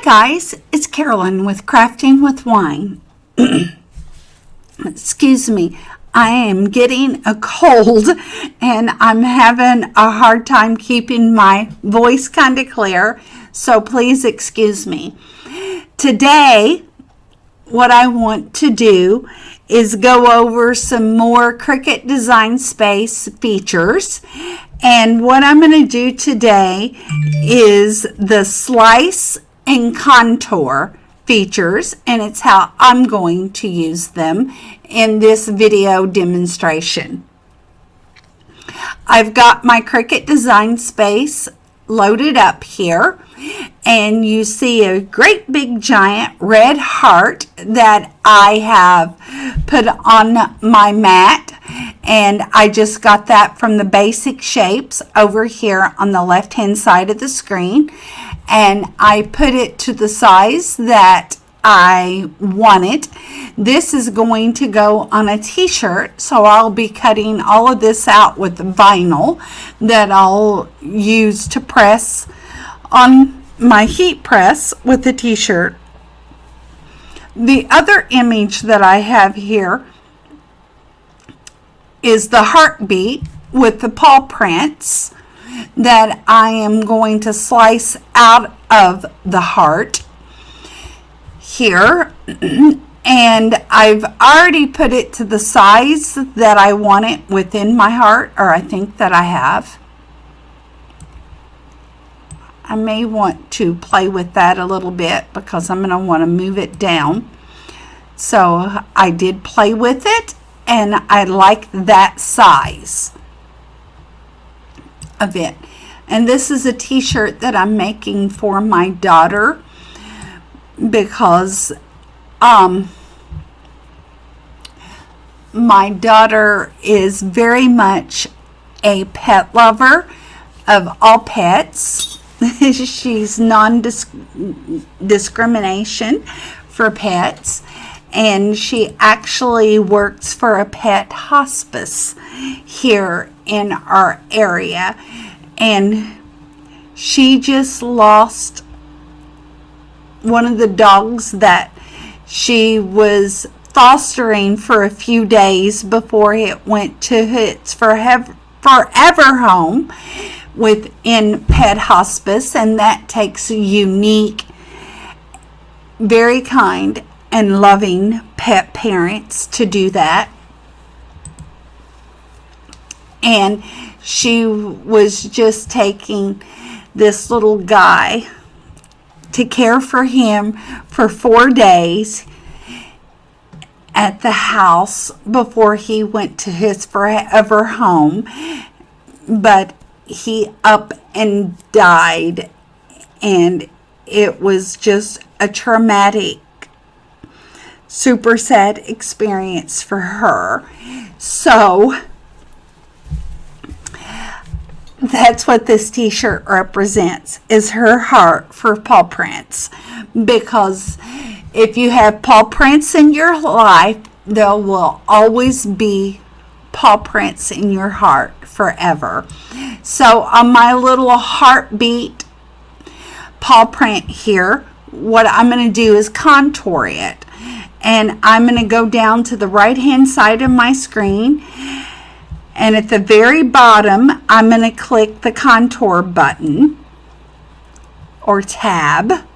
guys, it's Carolyn with Crafting with Wine. Excuse me, I am getting a cold and I'm having a hard time keeping my voice kind of clear, so please excuse me. Today, what I want to do is go over some more Cricut Design Space features. And what I'm going to do today is the slice and contour features, and it's how I'm going to use them in this video demonstration. I've got my Cricut Design Space loaded up here, and you see a great big giant red heart that I have put on my mat, and I just got that from the Basic Shapes over here on the left hand side of the screen, and I put it to the size that I want it. This is going to go on a t-shirt, so I'll be cutting all of this out with vinyl that I'll use to press on my heat press with the t-shirt. The other image that I have here is the heartbeat with the paw prints that I am going to slice out of the heart here. And I've already put it to the size that I want it within my heart, or I think that I have. I may want to play with that a little bit because I'm going to want to move it down. So I did play with it, and I like that size of it. And this is a t-shirt that I'm making for my daughter because my daughter is very much a pet lover of all pets. She's non-discrimination for pets, and she actually works for a pet hospice here in our area, and she just lost one of the dogs that she was fostering for a few days before it went to its forever home within pet hospice, and that takes unique, very kind and loving pet parents to do that. And she was just taking this little guy to care for him for 4 days at the house before he went to his forever home. But he up and died, and it was just a traumatic, super sad experience for her. So that's what this t-shirt represents, is her heart for paw prints. Because if you have paw prints in your life, there will always be paw prints in your heart forever. So on my little heartbeat paw print here, what I'm going to do is contour it. And I'm going to go down to the right hand side of my screen, and at the very bottom I'm going to click the contour button or tab.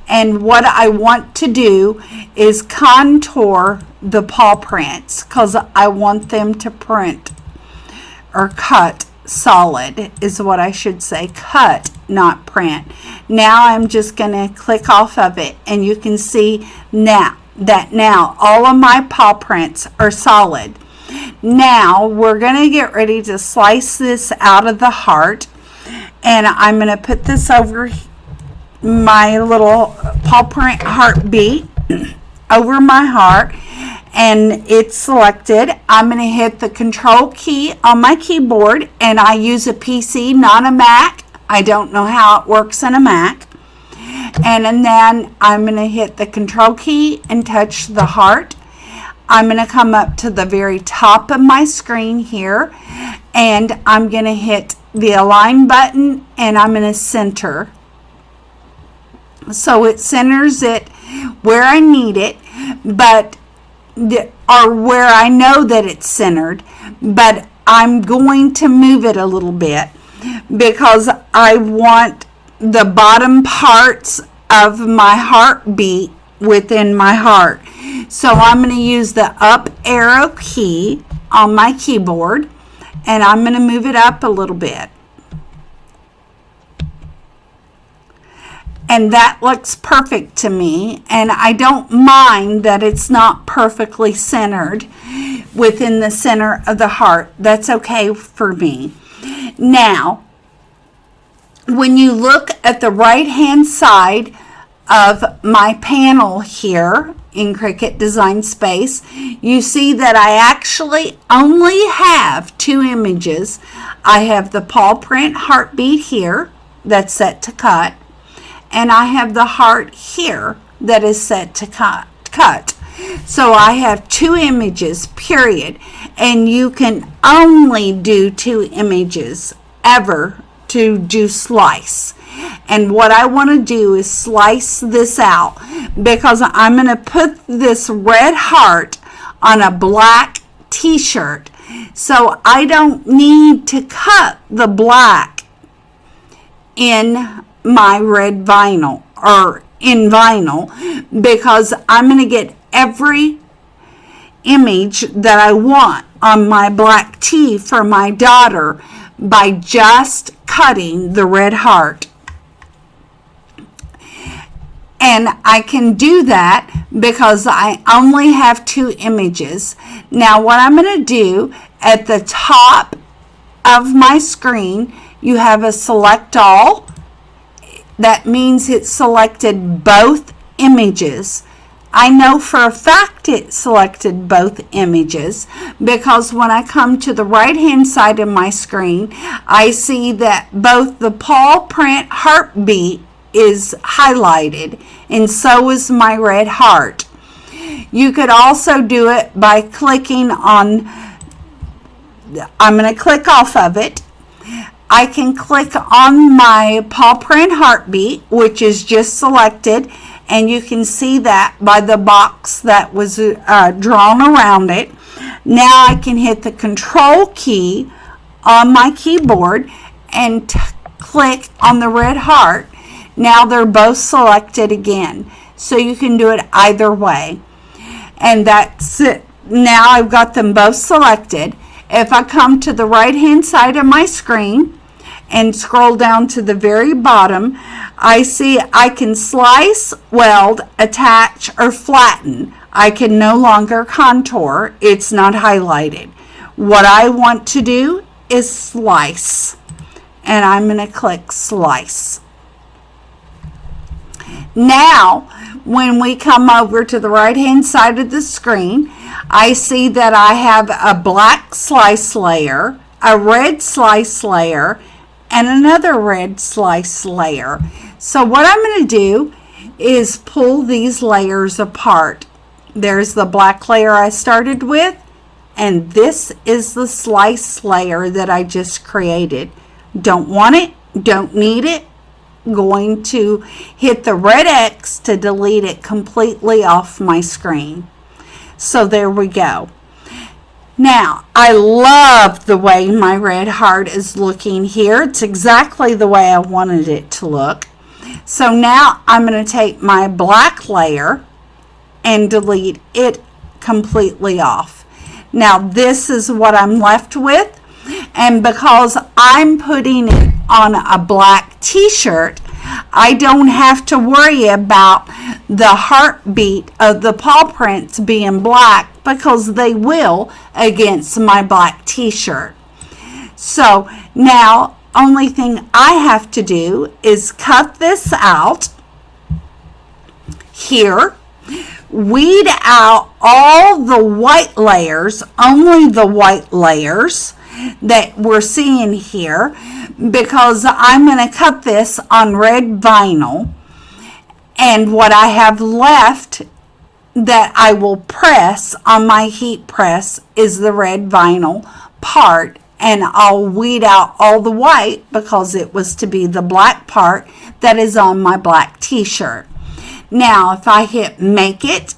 And what I want to do is contour the paw prints because I want them to print or cut solid, is what I should say. Cut, not print. Now I'm just going to click off of it, and you can see now all of my paw prints are solid. Now we're going to get ready to slice this out of the heart, and I'm going to put this over my little paw print heartbeat over my heart, and it's selected. I'm going to hit the control key on my keyboard, and I use a PC, not a Mac. I don't know how it works in a Mac. And then I'm going to hit the control key and touch the heart. I'm going to come up to the very top of my screen here, and I'm going to hit the align button, and I'm going to center So it centers it where I need it, but or where I know that it's centered, but I'm going to move it a little bit because I want the bottom parts of my heartbeat within my heart. So I'm going to use the up arrow key on my keyboard, and I'm going to move it up a little bit. And that looks perfect to me, and I don't mind that it's not perfectly centered within the center of the heart. That's okay for me. Now, when you look at the right-hand side of my panel here in Cricut Design Space, you see that I actually only have 2 images. I have the paw print heartbeat here that's set to cut, and I have the heart here that is set to cut. So I have 2 images, period. And you can only do 2 images ever to do slice. And what I want to do is slice this out because I'm going to put this red heart on a black t-shirt. So I don't need to cut the black in my red vinyl or in vinyl because I'm going to get every image that I want on my black tee for my daughter by just cutting the red heart. And I can do that because I only have 2 images. Now what I'm going to do at the top of my screen, you have a select all. That means it selected both images. I know for a fact it selected both images because when I come to the right hand side of my screen, I see that both the paw print heartbeat is highlighted and so is my red heart. You could also do it by clicking on, I'm going to click off of it. I can click on my paw print heartbeat, which is just selected, and you can see that by the box that was drawn around it. Now I can hit the control key on my keyboard and click on the red heart. Now they're both selected again. So you can do it either way. And that's it. Now I've got them both selected. If I come to the right hand side of my screen and scroll down to the very bottom, I see I can slice, weld, attach, or flatten. I can no longer contour. It's not highlighted. What I want to do is slice. And I'm going to click slice. Now, when we come over to the right hand side of the screen, I see that I have a black slice layer, a red slice layer, and another red slice layer. So what I'm going to do is pull these layers apart. There's the black layer I started with, and this is the slice layer that I just created. Don't want it, don't need it. Going to hit the red X to delete it completely off my screen. So there we go. Now, I love the way my red heart is looking here. It's exactly the way I wanted it to look. So now I'm going to take my black layer and delete it completely off. Now this is what I'm left with. And because I'm putting it on a black t-shirt, I don't have to worry about the heartbeat of the paw prints being black because they will against my black t-shirt. So now only thing I have to do is cut this out here, weed out all the white layers, only the white layers that we're seeing here, because I'm going to cut this on red vinyl, and what I have left that I will press on my heat press is the red vinyl part and I'll weed out all the white because it was to be the black part that is on my black t-shirt. Now, if I hit make it,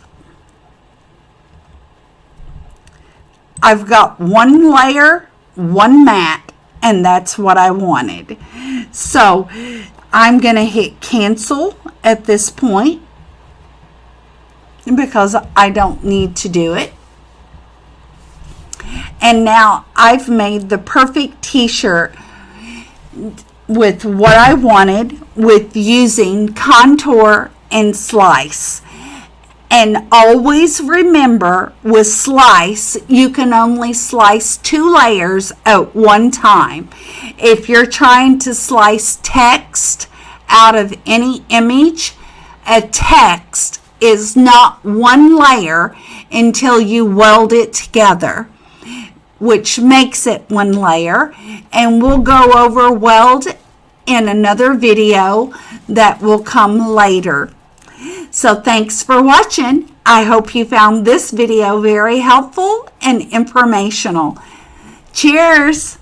I've got one layer, one mat, and that's what I wanted. So I'm going to hit cancel at this point because I don't need to do it. And now I've made the perfect t-shirt with what I wanted with using contour and slice. And always remember, with slice, you can only slice 2 layers at one time. If you're trying to slice text out of any image, a text is not one layer until you weld it together, which makes it one layer. And we'll go over weld in another video that will come later. So thanks for watching. I hope you found this video very helpful and informational. Cheers!